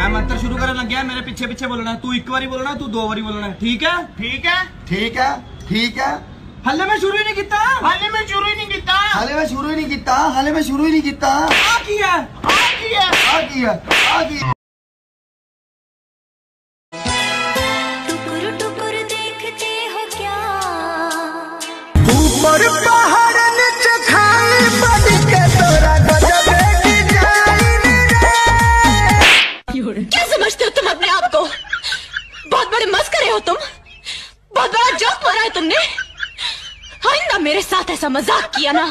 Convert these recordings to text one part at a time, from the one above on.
मैं मंत्र शुरू करने लग गया, मेरे पीछे पीछे बोलना है। तू एक बारी बोलना है, तू दो बारी बोलना है। ठीक है ठीक है ठीक है ठीक है। हले मैं शुरू ही नहीं किया, हाले में शुरू ही नहीं किया, हाले में शुरू ही नहीं किया, हाले में शुरू ही नहीं किया। आ किया आ किया आ किया आ किया। टुकुर टुकुर देखते हो क्या? ऊपर पहाड़ नीचे खाई बन के तोरा गजब डिजाइन रे। क्या समझते हो तुम अपने आप को? बहुत बड़े मस्करे हो तुम, बहुत बड़ा जोक मारा है तुमने। आइंदा मेरे साथ ऐसा मजाक किया ना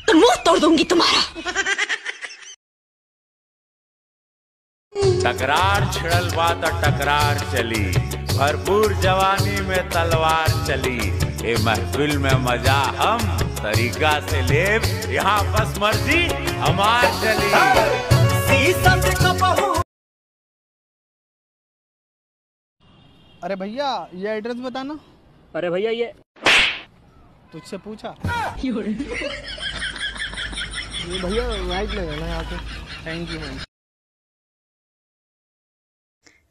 तो मुंह तोड़ दूंगी तुम्हारा। टकरार छिड़ल बात टकरार चली, भरपूर जवानी में तलवार चली। ए महफिल में मजा हम तरीका से ले, यहाँ बस मर्जी हमार चली। शीशा से कपहू। अरे भैया ये एड्रेस बताना। अरे भैया ये तुझसे पूछा ये भैया राइट लगेगा ना यहाँ पे। Thank you ma'am.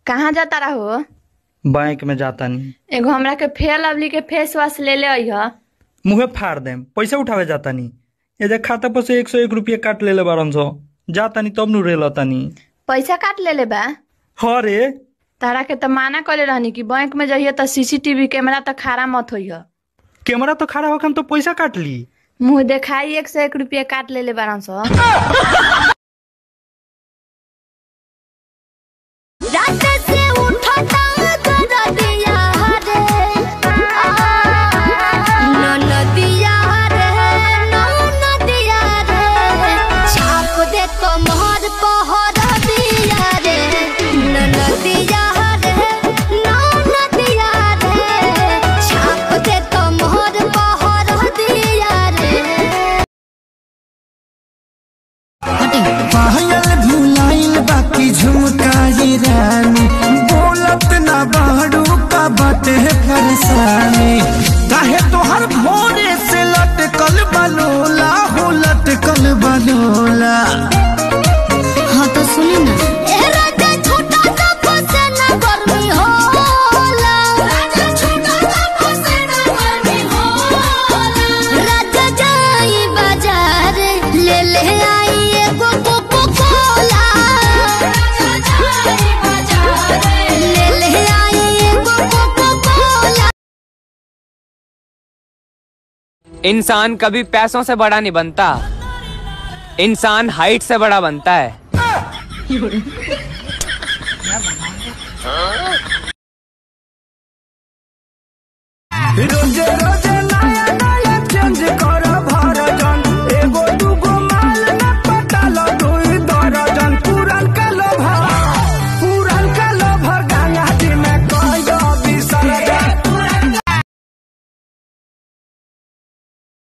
कहाँ जाता रहो? बैंक में जाता नहीं। एगो हमरा के फेयर लवली के फेस वॉश ले ले अइह। मुँहे फाड़ देम, पैसा उठावे जाता नहीं। ये देख खाता पर से 101 रुपया काट ले 1200 जाता नहीं तब नु रे लता नहीं। पैसा काट ले बा? हाँ रे। तारा के तो माना करे रहनी कि बैंक में जाइए तो सीसीटीवी कैमरा तो खड़ा मत होइह। कैमरा तो खड़ा होकर हम तो पैसा काट ली। मुँह देखाई 101 रुपया काट ले 1200। पायल भुलाइल बाकी झुमकाई रानी, बोलत ना बाड़ू का बाटे परेशानी। काहे तोहर भोरे से लटकल बलोला हो लटकल बलोला। हाँ तो सुनी ना। इंसान कभी पैसों से बड़ा नहीं बनता, इंसान हाइट से बड़ा बनता है। रोजे रोजे